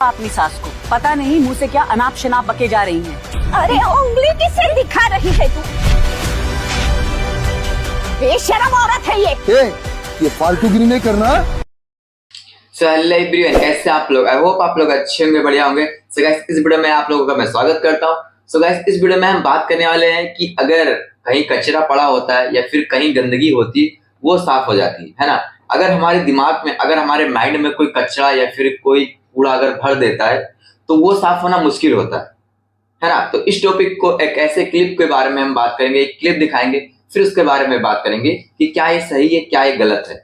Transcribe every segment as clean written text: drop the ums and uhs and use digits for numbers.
अपनी सास को पता नहीं मुंह से क्या अनाप शनाप बके जा रही हैं। अरे उंगली किसे दिखा रही है तू? बेशरम औरत है ये फालतूगिरी नहीं करना। सो हेलो एवरीवन, कैसे आप लोग? आई होप आप लोग अच्छे होंगे, बढ़िया होंगे। सो गाइस, इस वीडियो में आप लोगों का मैं स्वागत करता हूं। सो गाइस, इस वीडियो में हम बात करने वाले हैं कि अगर कहीं कचरा पड़ा होता है या फिर कहीं गंदगी होती, वो साफ हो जाती है ना। अगर हमारे दिमाग में, अगर हमारे माइंड में कोई कचरा या फिर कोई कूड़ा अगर भर देता है तो वो साफ होना मुश्किल होता है ना। तो इस टॉपिक को एक ऐसे क्लिप के बारे में हम बात करेंगे, एक क्लिप दिखाएंगे, फिर उसके बारे में बात करेंगे कि क्या ये सही है, क्या ये गलत है।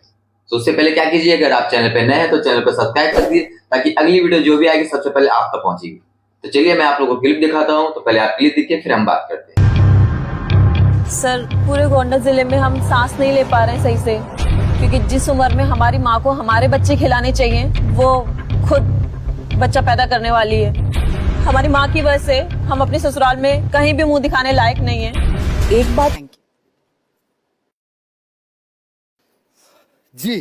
तो उससे पहले क्या कीजिए, अगर आप चैनल पे नए हैं तो चैनल को सब्सक्राइब कर दीजिए ताकि अगली वीडियो जो भी आएगी सबसे पहले आप तक पहुंचेगी। तो चलिए मैं आप लोगों को क्लिप दिखाता हूं। तो पहले आप क्लिप देखिए, फिर हम बात करते हैं। सर, पूरे गोंडा जिले में हम सांस नहीं ले पा रहे हैं सही से, क्योंकि जिस उम्र में हमारी माँ को हमारे बच्चे खिलाने चाहिए वो खुद बच्चा पैदा करने वाली है। हमारी माँ की वजह से हम अपने ससुराल में कहीं भी मुंह दिखाने लायक नहीं है। एक बात जी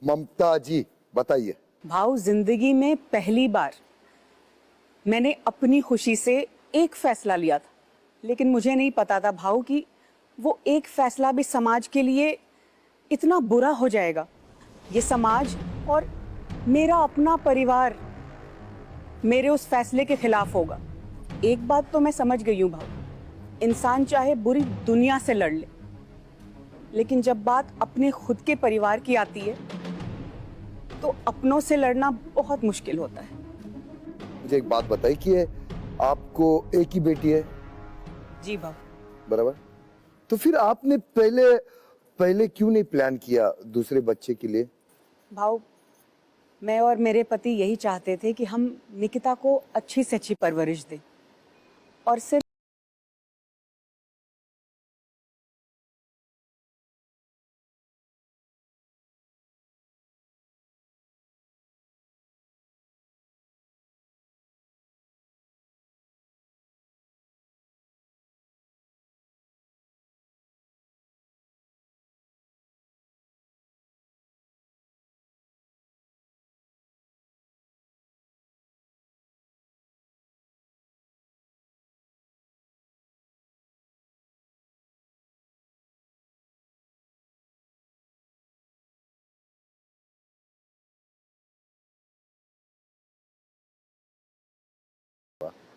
ममता जी बताइए। भाव, जिंदगी में पहली बार मैंने अपनी खुशी से एक फैसला लिया था, लेकिन मुझे नहीं पता था भाव कि वो एक फैसला भी समाज के लिए इतना बुरा हो जाएगा। ये समाज और मेरा अपना परिवार मेरे उस फैसले के खिलाफ होगा। एक बात तो मैं समझ गई हूँ भाव, इंसान चाहे बुरी दुनिया से लड़ ले, लेकिन जब बात अपने खुद के परिवार की आती है तो अपनों से लड़ना बहुत मुश्किल होता है। मुझे एक बात बताइए कि आपको एक ही बेटी है? जी भाव। बराबर। तो फिर आपने पहले क्यों नहीं प्लान किया दूसरे बच्चे के लिए? भाव, मैं और मेरे पति यही चाहते थे कि हम निकिता को अच्छी से अच्छी परवरिश दें और सिर्फ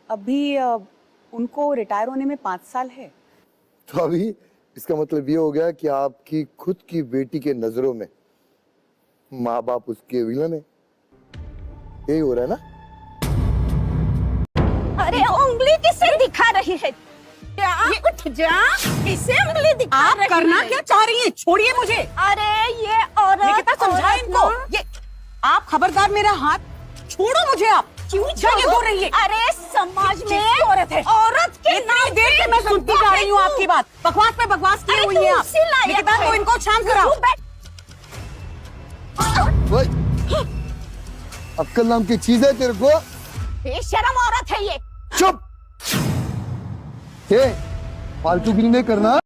अभी उनको रिटायर होने में 5 साल है। तो अभी इसका मतलब ये हो गया कि आपकी खुद की बेटी के नजरों में माँ बाप उसके विलन है। यही हो रहा है ना? अरे उंगली किसे दिखा रही है? उठ जा, इसे उंगली दिखा आप रही करना है। क्या चाह रही हैं? छोड़िए मुझे। अरे ये औरत, निकिता, समझाओ औरत इनको। ना। ये आप खबरदार, मेरा हाथ छोड़ो मुझे। आप क्यों क्या ये बोल रही है? अरे समाज में औरत है, औरत के इतनी नाम देर से मैं सुनती जा रही हूँ आपकी बात। बकवास पे बकवास किए हुई हैं आप। निकिता, तो इनको शांत कराओ। भाई, अक्ल नाम की चीज है तेरे को? बेशरम औरत है ये। चुप। फालतूगिरी नहीं करना।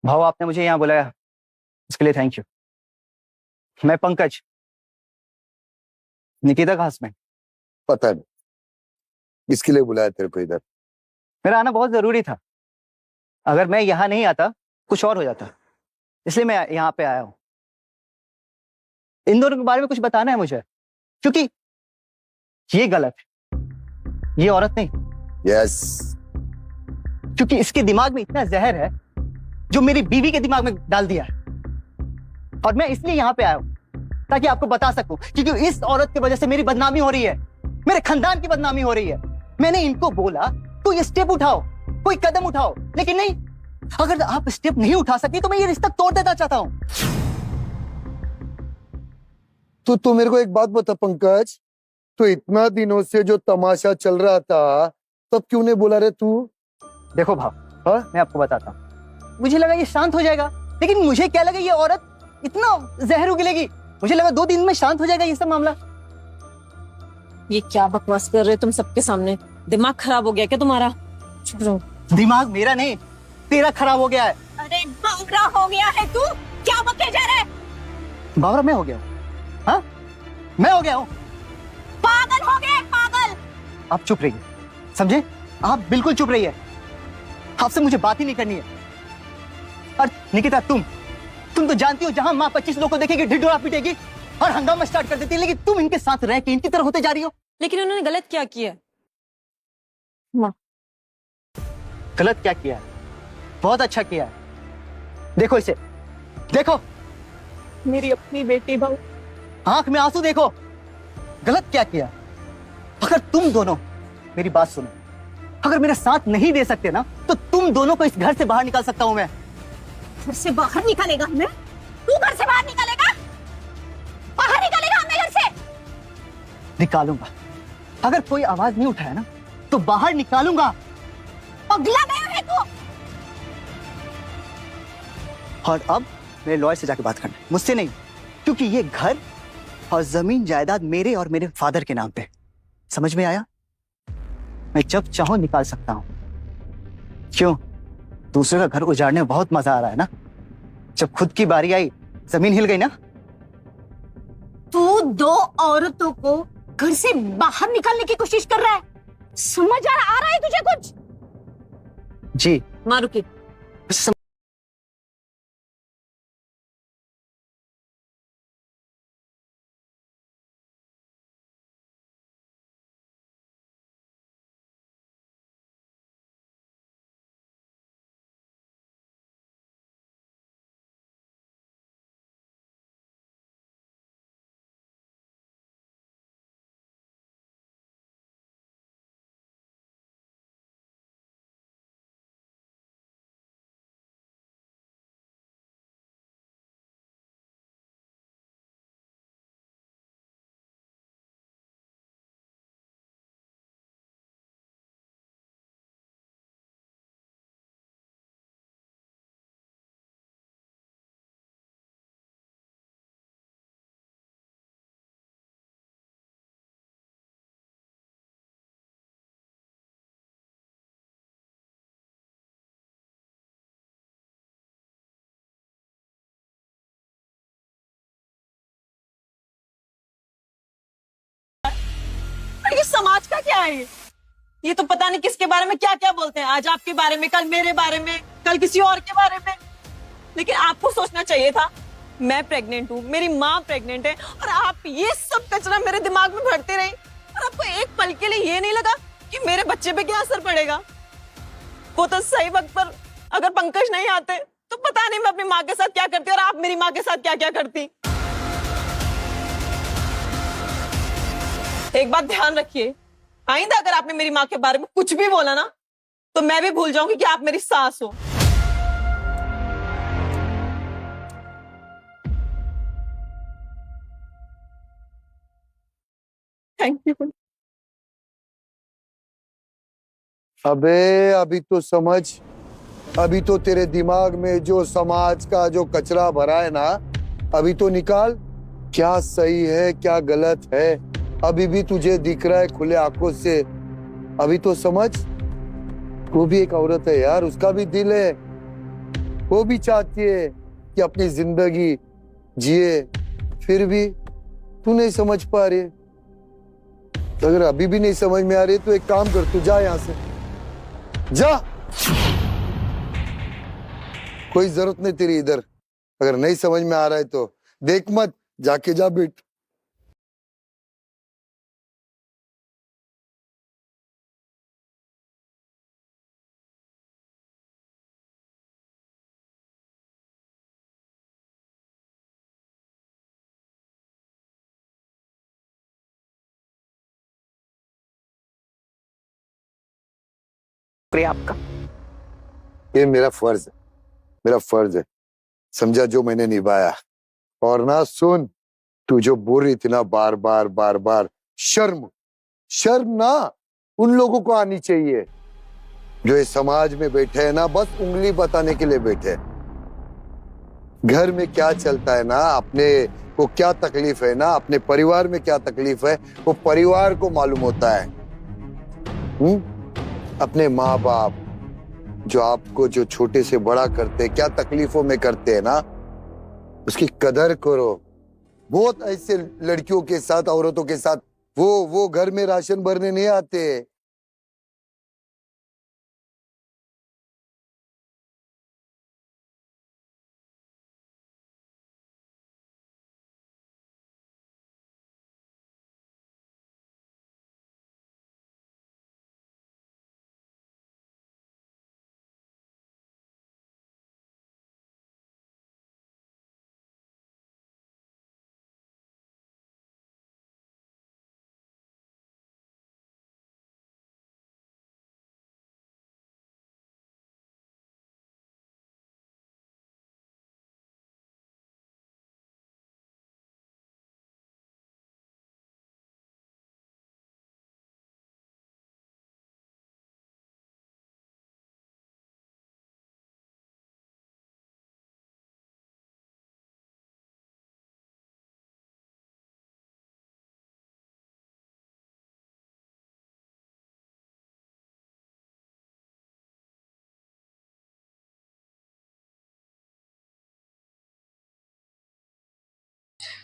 भाव, आपने मुझे यहाँ बुलाया, इसके लिए थैंक यू। मैं पंकज, निकिता का हस्बैंड। पता नहीं इसके लिए बुलाया तेरे को इधर। मेरा आना बहुत जरूरी था। अगर मैं यहाँ नहीं आता कुछ और हो जाता, इसलिए मैं यहाँ पे आया हूँ। इन दोनों के बारे में कुछ बताना है मुझे, क्योंकि ये गलत है, ये औरत नहीं। यस। क्योंकि इसके दिमाग में इतना जहर है जो मेरी बीवी के दिमाग में डाल दिया है। और मैं इसलिए यहाँ पे आया हूँ ताकि आपको बता सकूं, क्योंकि इस औरत की वजह से मेरी बदनामी हो रही है, मेरे खानदान की बदनामी हो रही है। मैंने इनको बोला तो ये स्टेप उठाओ, कोई कदम उठाओ, लेकिन नहीं। अगर आप स्टेप नहीं उठा सकती तो मैं ये रिश्ता तोड़ देना चाहता हूं। तो मेरे को एक बात बता पंकज, तो इतना दिनों से जो तमाशा चल रहा था तब क्यों नहीं बोला रे तू? देखो भाव, मैं आपको बताता हूँ। मुझे लगा ये शांत हो जाएगा, लेकिन मुझे क्या लगा ये औरत इतना जहर उगलेगी। मुझे लगा 2 दिन में शांत हो जाएगा ये सब मामला। ये क्या बकवास कर रहे हो तुम सबके सामने? दिमाग खराब हो गया क्या तुम्हारा? चुप रहो। दिमाग मेरा नहीं, तेरा खराब हो गया है। अरे बावरा हो गया है तू, क्या बके जा रहा है? बावरा मैं हो गया हूँ? हाँ, मैं हो गया हूँ? पागल हो गए, पागल। आप चुप रहिए, समझे? आप बिल्कुल चुप रहिए। आपसे मुझे बात ही नहीं करनी है। और निकिता, तुम तो जानती हो जहां माँ 25 लोगों को देखेगी ढिढोरा पीटेगी और हंगामा स्टार्ट कर देती है, लेकिन तुम इनके साथ रह के इनकी तरह होते जा रही हो। लेकिन उन्होंने गलत क्या किया? गलत क्या किया है? बहुत अच्छा किया है। देखो इसे, देखो मेरी अपनी बेटी भाव। आंख में आंसू देखो। गलत क्या किया? अगर तुम दोनों मेरी बात सुनो, अगर मेरा साथ नहीं दे सकते ना, तो तुम दोनों को इस घर से बाहर निकाल सकता हूं मैं। घर से बाहर निकालेगा हमें? तू घर से बाहर निकालेगा? बाहर निकालेगा हमें घर से? निकालूंगा। अगर कोई आवाज नहीं उठाया ना तो बाहर निकालूंगा। पगला गया है तू। और अब मेरे लॉयर से जाके बात करना है, मुझसे नहीं, क्योंकि ये घर और जमीन जायदाद मेरे और मेरे फादर के नाम पे। समझ में आया? मैं जब चाहूं निकाल सकता हूं। क्यों? दूसरे का घर उजाड़ने में बहुत मजा आ रहा है ना? जब खुद की बारी आई जमीन हिल गई ना। तू 2 औरतों को घर से बाहर निकालने की कोशिश कर रहा है। समझ आ रहा है तुझे कुछ? जी मारुकी, ये समाज का क्या है? ये तो पता नहीं किसके बारे में क्या क्या बोलते हैं। आज आपके बारे में, कल मेरे बारे में, कल किसी और के बारे में। लेकिन आपको सोचना चाहिए था, मैं प्रेग्नेंट हूँ, मेरी माँ प्रेग्नेंट है, और आप ये सब कचरा मेरे दिमाग में भरते रहे। और आपको एक पल के लिए ये नहीं लगा कि मेरे बच्चे पे क्या असर पड़ेगा? वो तो सही वक्त पर अगर पंकज नहीं आते तो पता नहीं मैं अपनी माँ के साथ क्या करती और आप मेरी माँ के साथ क्या क्या करती। एक बात ध्यान रखिए, आइंदा अगर आपने मेरी माँ के बारे में कुछ भी बोला ना, तो मैं भी भूल जाऊंगी कि आप मेरी सास हो। Thank you. अबे अभी तो समझ, अभी तो तेरे दिमाग में जो समाज का जो कचरा भरा है ना, अभी तो निकाल। क्या सही है क्या गलत है अभी भी तुझे दिख रहा है खुले आंखों से। अभी तो समझ, वो भी एक औरत है यार, उसका भी दिल है, वो भी चाहती है कि अपनी जिंदगी जिए, फिर भी तू नहीं समझ पा रही। अगर अभी भी नहीं समझ में आ रही तो एक काम कर, तू जा यहाँ से, जा। कोई जरूरत नहीं तेरी इधर। अगर नहीं समझ में आ रहा है तो देख मत, जाके जा बेट। शुक्रिया आपका। ये मेरा फर्ज है, मेरा फर्ज है, समझा, जो मैंने निभाया। और ना सुन, तू जो बोल रही थी ना बार बार बार बार, शर्म शर्म ना उन लोगों को आनी चाहिए जो इस समाज में बैठे हैं ना, बस उंगली बताने के लिए बैठे हैं। घर में क्या चलता है ना, अपने को क्या तकलीफ है ना, अपने परिवार में क्या तकलीफ है, वो परिवार को मालूम होता है। अपने माँ बाप जो आपको जो छोटे से बड़ा करते हैं, क्या तकलीफों में करते हैं ना, उसकी कदर करो। बहुत ऐसे लड़कियों के साथ, औरतों के साथ वो घर में राशन भरने नहीं आते।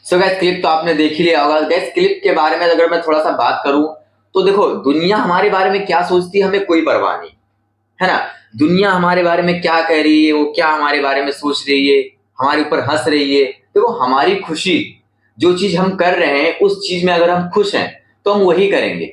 सो गैस क्लिप तो आपने देख ही लिया होगा। गैस क्लिप के बारे में अगर मैं थोड़ा सा बात करूं तो देखो, दुनिया हमारे बारे में क्या सोचती है हमें कोई परवाह नहीं है ना। दुनिया हमारे बारे में क्या कह रही है, वो क्या हमारे बारे में सोच रही है, हमारे ऊपर हंस रही है। देखो, हमारी खुशी, जो चीज हम कर रहे हैं उस चीज में अगर हम खुश हैं तो हम वही करेंगे।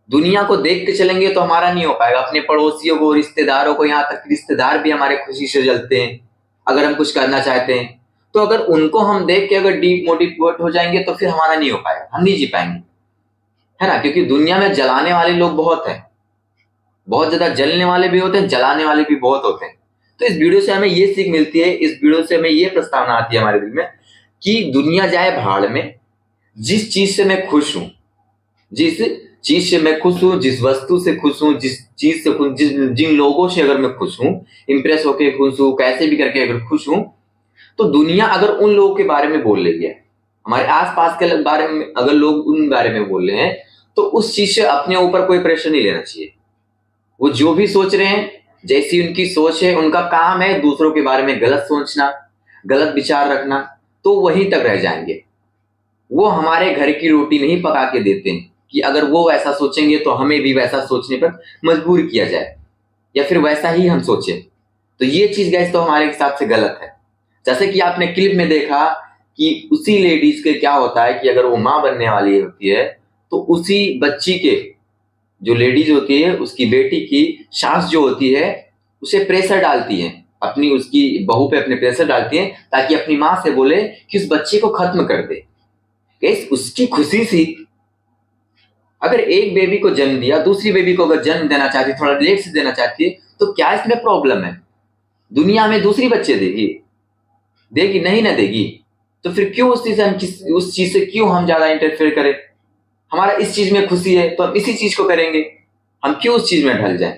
दुनिया को देख के चलेंगे तो हमारा नहीं हो पाएगा। अपने पड़ोसियों को, रिश्तेदारों को, यहाँ तक रिश्तेदार भी हमारे खुशी से जलते हैं अगर हम कुछ करना चाहते हैं। तो अगर उनको हम देख के अगर डीमोटिवेट हो जाएंगे तो फिर हमारा नहीं हो पाएगा, हम नहीं जी पाएंगे, है ना। क्योंकि दुनिया में जलाने वाले लोग बहुत हैं, बहुत ज्यादा जलने वाले भी होते हैं, जलाने वाले भी बहुत होते हैं। तो इस वीडियो से हमें ये सीख मिलती है, इस वीडियो से हमें ये प्रस्तावना आती है हमारे दिल में कि दुनिया जाए भाड़ में, जिस चीज से मैं खुश हूं, जिस चीज से मैं खुश हूं, जिस वस्तु से खुश हूं, जिस चीज से खुश, जिन लोगों से अगर मैं खुश हूं, इंप्रेस होके खुश हूं, कैसे भी करके अगर खुश हूं, तो दुनिया अगर उन लोगों के बारे में बोल रही है, हमारे आसपास के बारे में अगर लोग उन बारे में बोल रहे हैं, तो उस चीज से अपने ऊपर कोई प्रेशर नहीं लेना चाहिए। वो जो भी सोच रहे हैं, जैसी उनकी सोच है, उनका काम है दूसरों के बारे में गलत सोचना, गलत विचार रखना, तो वहीं तक रह जाएंगे। वो हमारे घर की रोटी नहीं पका के देते हैं कि अगर वो वैसा सोचेंगे तो हमें भी वैसा सोचने पर मजबूर किया जाए या फिर वैसा ही हम सोचें। तो ये चीज गैस तो हमारे हिसाब से गलत है। जैसे कि आपने क्लिप में देखा कि उसी लेडीज के क्या होता है कि अगर वो माँ बनने वाली होती है तो उसी बच्ची के, जो लेडीज होती है, उसकी बेटी की सास जो होती है उसे प्रेशर डालती है, अपनी उसकी बहू पे अपने प्रेशर डालती है ताकि अपनी माँ से बोले कि उस बच्चे को खत्म कर दे। गैस उसकी खुशी सी, अगर एक बेबी को जन्म दिया, दूसरी बेबी को अगर जन्म देना चाहती, थोड़ा लेट से देना चाहती है, तो क्या इसमें प्रॉब्लम है? दुनिया में दूसरी बच्चे देगी नहीं ना देगी, तो फिर क्यों उस चीज से क्यों हम ज्यादा इंटरफेयर करें? हमारा इस चीज में खुशी है तो हम इसी चीज को करेंगे, हम क्यों उस चीज में ढल जाएं?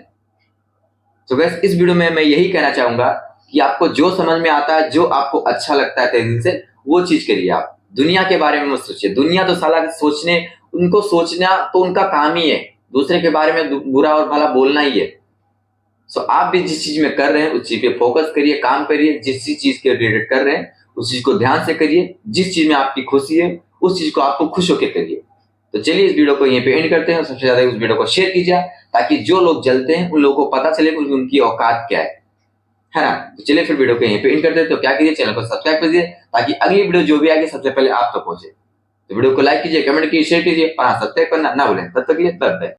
तो बस इस वीडियो में मैं यही कहना चाहूंगा कि आपको जो समझ में आता है, जो आपको अच्छा लगता है दिल से, वो चीज करिए। आप दुनिया के बारे में मत सोचिए। दुनिया तो साला सोचने, उनको सोचना तो उनका काम ही है, दूसरे के बारे में बुरा और भला बोलना ही है। सो आप भी जिस चीज में कर रहे हैं उस चीज पे फोकस करिए, काम करिए। जिस चीज के रिलेटेड कर रहे हैं उस चीज को ध्यान से करिए। जिस चीज में आपकी खुशी है उस चीज को आपको खुश होकर करिए। तो चलिए इस वीडियो को यहीं पे एंड करते हैं और सबसे ज्यादा उस वीडियो को शेयर कीजिए ताकि जो लोग जलते हैं उन लोगों को पता चले कि उनकी औकात क्या है ना। तो चलिए फिर वीडियो को यहीं पे एंड करते हैं। तो क्या कीजिए, चैनल को सब्सक्राइब कीजिए ताकि अगली वीडियो जो भी आएगी सबसे पहले आप तक पहुंचे। तो वीडियो को लाइक कीजिए, कमेंट कीजिए, शेयर कीजिए और सब्सक्राइब करना ना भूलें। तब तक के लिए बाय बाय।